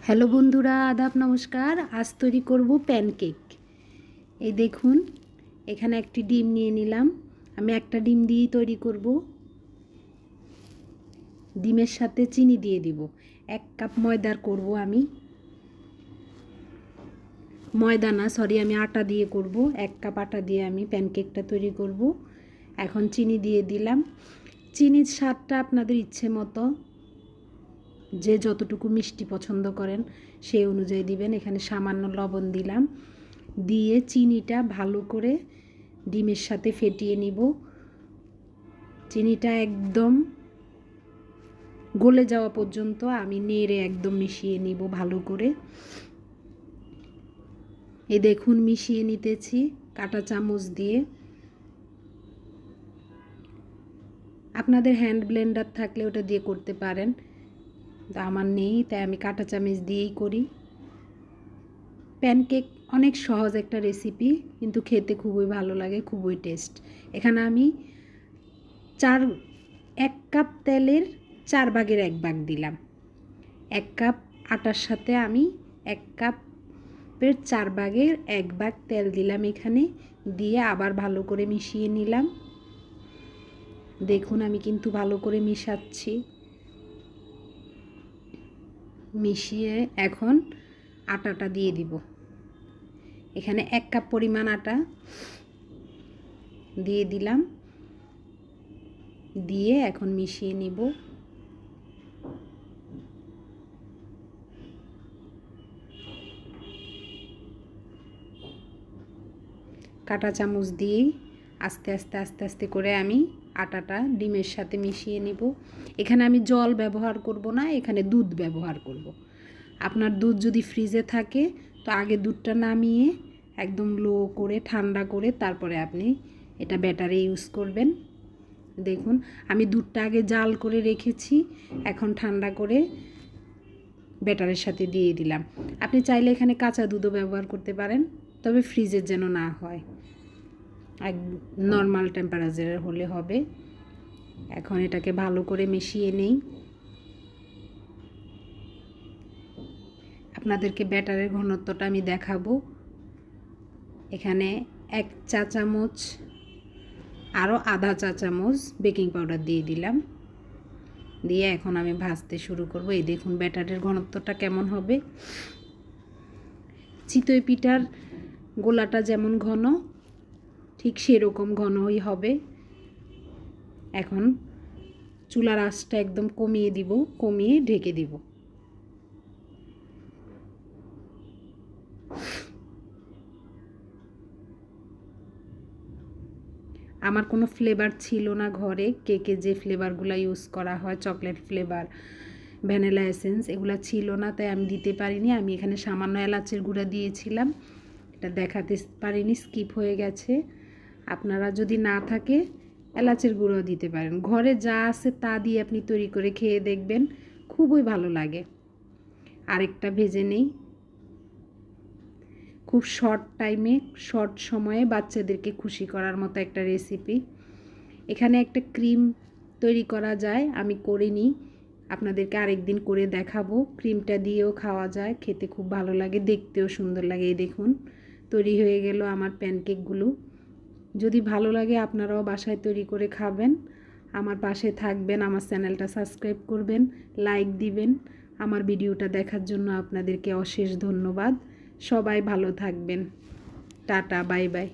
Hello বন্ধুরা, আদাব নমস্কার। আজ তৈরি করব প্যানকেক। এই দেখুন, এখানে একটি ডিম নিয়ে নিলাম। আমি একটা ডিম দিয়েই তৈরি করব। ডিমের সাথে চিনি দিয়ে দিব। 1 কাপ ময়দার করব আমি। ময়দা না, সরি, আমি আটা দিয়ে করব। 1 কাপ আটা দিয়ে আমি প্যানকেকটা তৈরি করব। এখন চিনি দিয়ে দিলাম। চিনির স্বাদটা আপনাদের ইচ্ছে মতো, যে যতটুকু মিষ্টি পছন্দ করেন সেই অনুযায়ী দিবেন। এখানে সামান্য লবণ দিলাম, দিয়ে চিনিটা ভালো করে ডিমের সাথে ফেটিয়ে নিব। চিনিটা একদম গলে যাওয়া পর্যন্ত আমি নেড়ে একদম মিশিয়ে নিব ভালো করে। এই দেখুন, মিশিয়ে নিতেছি কাঁটা চামচ দিয়ে। আপনাদের হ্যান্ড ব্লেন্ডার থাকলে ওটা দিয়ে করতে পারেন, তা আমার নেই, তাই আমি কাঁটা চামচ দিয়েই করি। প্যানকেক অনেক সহজ একটা রেসিপি, কিন্তু খেতে খুবই ভালো লাগে, খুবই টেস্ট। এখানে আমি 1 কাপ তেলের 4 ভাগের 1 ভাগ দিলাম। 1 কাপ আটার সাথে আমি 1 কাপের 4 ভাগের 1 ভাগ তেল দিলাম এখানে, দিয়ে আবার ভালো করে মিশিয়ে নিলাম। দেখুন, আমি কিন্তু ভালো করে মিশাচ্ছি। মিশিয়ে এখন আটাটা দিয়ে দিব। এখানে 1 কাপ পরিমাণ আটা দিয়ে দিলাম, দিয়ে এখন মিশিয়ে নিব। কাঁটা চামচ দিয়েই আস্তে আস্তে করে আমি আটাটা ডিমের সাথে মিশিয়ে নিব। এখানে আমি জল ব্যবহার করব না, এখানে দুধ ব্যবহার করব। আপনার দুধ যদি ফ্রিজে থাকে তো আগে দুধটা নামিয়ে একদম লো করে ঠান্ডা করে তারপরে আপনি এটা ব্যাটারে ইউজ করবেন। দেখুন, আমি দুধটা আগে জাল করে রেখেছি, এখন ঠান্ডা করে ব্যাটারের সাথে দিয়ে দিলাম। আপনি চাইলে এখানে কাঁচা দুধও ব্যবহার করতে পারেন, তবে ফ্রিজের যেন না হয়, এক নর্মাল টেম্পারেচারের হলে হবে। এখন এটাকে ভালো করে মিশিয়ে নেই। আপনাদেরকে ব্যাটারের ঘনত্বটা আমি দেখাবো। এখানে 1 চা চামচ আরও আধা চা চামচ বেকিং পাউডার দিয়ে দিলাম, দিয়ে এখন আমি ভাজতে শুরু করব। এই দেখুন ব্যাটারের ঘনত্বটা কেমন হবে। চিতই পিঠার গোলাটা যেমন ঘন, ঠিক সেরকম ঘনই হবে। এখন চুলার আঁচটা একদম কমিয়ে দিব, কমিয়ে ঢেকে দিব। আমার কোনো ফ্লেভার ছিল না ঘরে। কেকে যে ফ্লেভারগুলো ইউজ করা হয়, চকলেট ফ্লেভার, ভ্যানিলা এসেন্স, এগুলো ছিল না, তাই আমি দিতে পারিনি। আমি এখানে সামান্য এলাচের গুঁড়া দিয়েছিলাম, এটা দেখাতে পারিনি, স্কিপ হয়ে গেছে। আপনারা যদি না থাকে এলাচের গুঁড়ো দিতে পারেন। ঘরে যা আছে তা দিয়ে আপনি তৈরি করে খেয়ে দেখবেন, খুবই ভালো লাগে। আরেকটা ভেজে নেই। খুব শর্ট টাইমে, শর্ট সময়ে বাচ্চাদেরকে খুশি করার মতো একটা রেসিপি। এখানে একটা ক্রিম তৈরি করা যায়, আমি করিনি, আপনাদেরকে আরেকদিন করে দেখাবো। ক্রিমটা দিয়েও খাওয়া যায়, খেতে খুব ভালো লাগে, দেখতেও সুন্দর লাগে। এই দেখুন, তৈরি হয়ে গেল আমার প্যানকেকগুলো। যদি ভালো লাগে আপনারাও বাসায় তৈরি করে খাবেন। আমার পাশে থাকবেন, আমার চ্যানেলটা সাবস্ক্রাইব করবেন, লাইক দিবেন। আমার ভিডিওটা দেখার জন্য আপনাদেরকে অশেষ ধন্যবাদ। সবাই ভালো থাকবেন। Tata, bye bye.